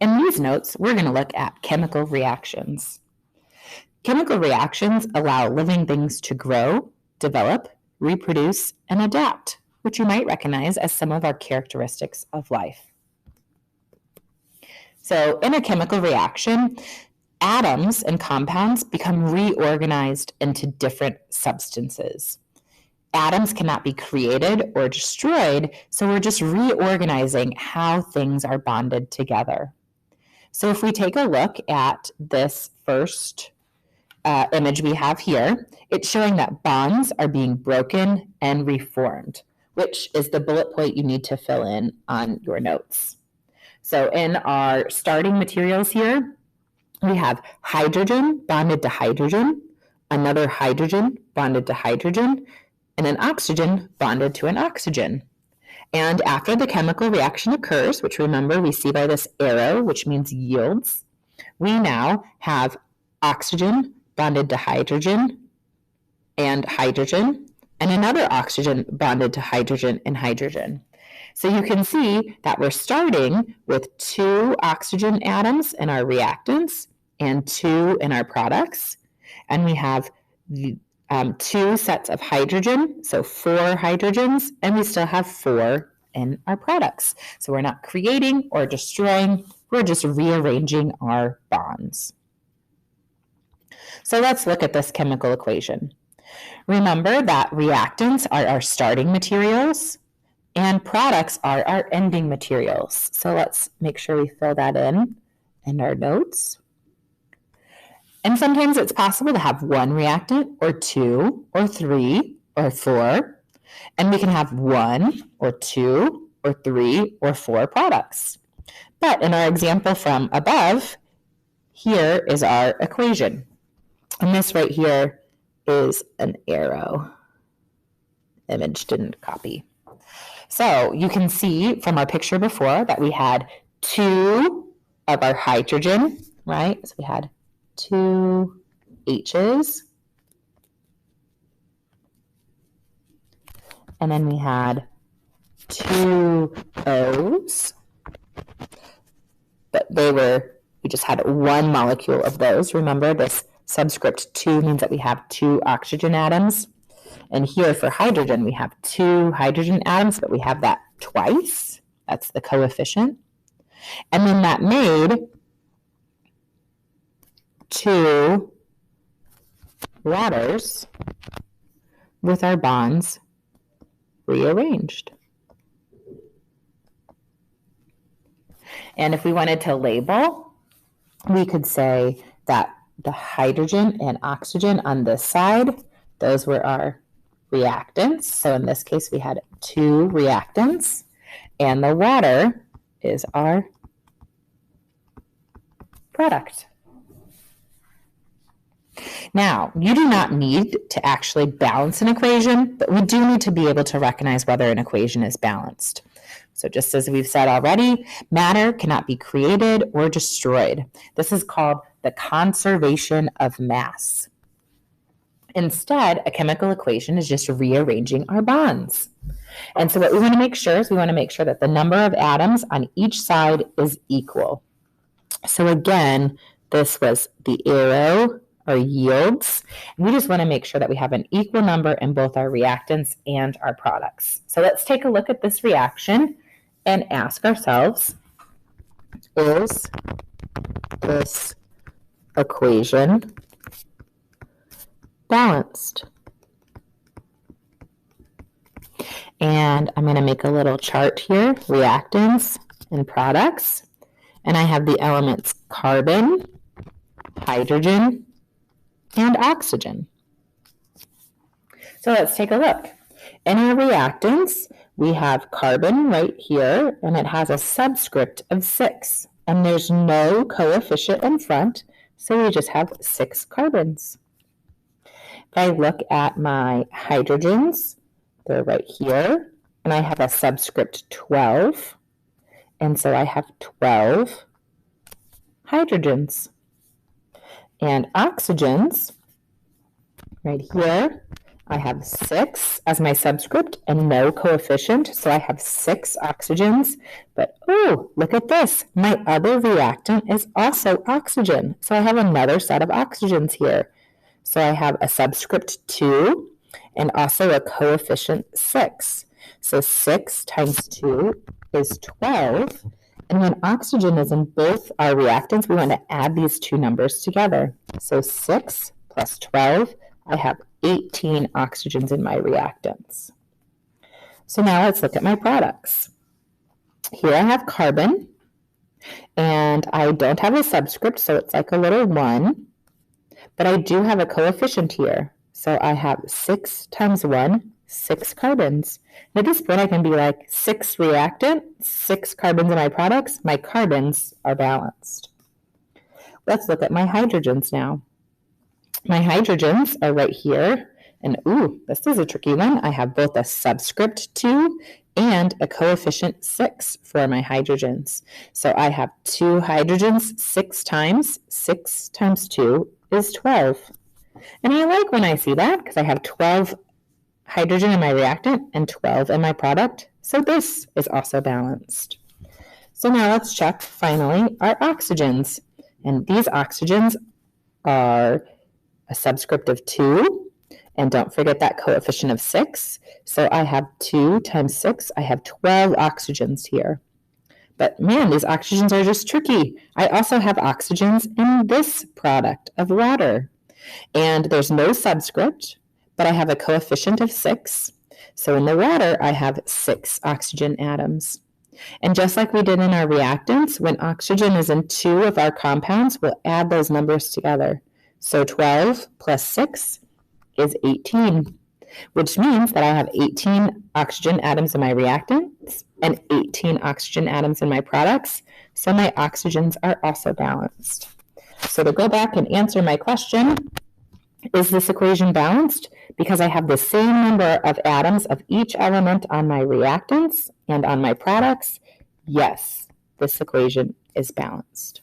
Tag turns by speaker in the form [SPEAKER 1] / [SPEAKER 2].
[SPEAKER 1] In these notes, we're going to look at chemical reactions. Chemical reactions allow living things to grow, develop, reproduce, and adapt, which you might recognize as some of our characteristics of life. So in a chemical reaction, atoms and compounds become reorganized into different substances. Atoms cannot be created or destroyed, so we're just reorganizing how things are bonded together. So if we take a look at this first image we have here, it's showing that bonds are being broken and reformed, which is the bullet point you need to fill in on your notes. So in our starting materials here, we have hydrogen bonded to hydrogen, another hydrogen bonded to hydrogen, and an oxygen bonded to an oxygen. And after the chemical reaction occurs, which remember we see by this arrow, which means yields, we now have oxygen bonded to hydrogen, and another oxygen bonded to hydrogen and hydrogen. So you can see that we're starting with 2 oxygen atoms in our reactants and 2 in our products. And we have 2 sets of hydrogen, so 4 hydrogens, and we still have 4 in our products. So we're not creating or destroying, we're just rearranging our bonds. So let's look at this chemical equation. Remember that reactants are our starting materials and products are our ending materials. So let's make sure we fill that in our notes. And sometimes it's possible to have 1 reactant or 2 or 3 or 4, and we can have 1 or 2 or 3 or 4 products. But in our example from above, here is our equation. And this right here is an arrow. Image didn't copy. So you can see from our picture before that we had 2 of our hydrogen, right? So we had 2 H's. And then we had 2 O's. But we just had 1 molecule of those. Remember, this subscript 2 means that we have 2 oxygen atoms. And here for hydrogen, we have 2 hydrogen atoms, but we have that twice. That's the coefficient. And then that made 2 waters with our bonds rearranged. And if we wanted to label, we could say that the hydrogen and oxygen on this side, those were our reactants. So in this case, we had 2 reactants, and the water is our product. Now, you do not need to actually balance an equation, but we do need to be able to recognize whether an equation is balanced. So just as we've said already, matter cannot be created or destroyed. This is called the conservation of mass. Instead, a chemical equation is just rearranging our bonds. And so what we want to make sure is we want to make sure that the number of atoms on each side is equal. So again, this was the arrow or yields. We just want to make sure that we have an equal number in both our reactants and our products. So let's take a look at this reaction and ask ourselves, is this equation balanced? And I'm going to make a little chart here, reactants and products. And I have the elements carbon, hydrogen, and oxygen. So let's take a look. In our reactants, we have carbon right here, and it has a subscript of 6. And there's no coefficient in front, so we just have 6 carbons. If I look at my hydrogens, they're right here, and I have a subscript 12, and so I have 12 hydrogens. And oxygens, right here, I have 6 as my subscript and no coefficient, so I have 6 oxygens. But oh, look at this. My other reactant is also oxygen, so I have another set of oxygens here. So I have a subscript 2 and also a coefficient 6. So 6 times 2 is 12. And when oxygen is in both our reactants, we want to add these two numbers together. So 6 plus 12, I have 18 oxygens in my reactants. So now let's look at my products. Here I have carbon, and I don't have a subscript, so it's like a little 1, but I do have a coefficient here. So I have 6 times 1, 6 carbons. And at this point, I can be like 6 reactant, 6 carbons in my products. My carbons are balanced. Let's look at my hydrogens now. My hydrogens are right here. And ooh, this is a tricky one. I have both a subscript 2 and a coefficient 6 for my hydrogens. So I have 2 hydrogens 6 times. 6 times 2 is 12. And I like when I see that because I have 12 hydrogen in my reactant and 12 in my product. So this is also balanced. So now let's check, finally, our oxygens. And these oxygens are a subscript of 2. And don't forget that coefficient of 6. So I have 2 times 6. I have 12 oxygens here. But man, these oxygens are just tricky. I also have oxygens in this product of water. And there's no subscript, but I have a coefficient of 6. So in the water, I have 6 oxygen atoms. And just like we did in our reactants, when oxygen is in 2 of our compounds, we'll add those numbers together. So 12 plus 6 is 18, which means that I have 18 oxygen atoms in my reactants and 18 oxygen atoms in my products. So my oxygens are also balanced. So to go back and answer my question, is this equation balanced? Because I have the same number of atoms of each element on my reactants and on my products. Yes, this equation is balanced.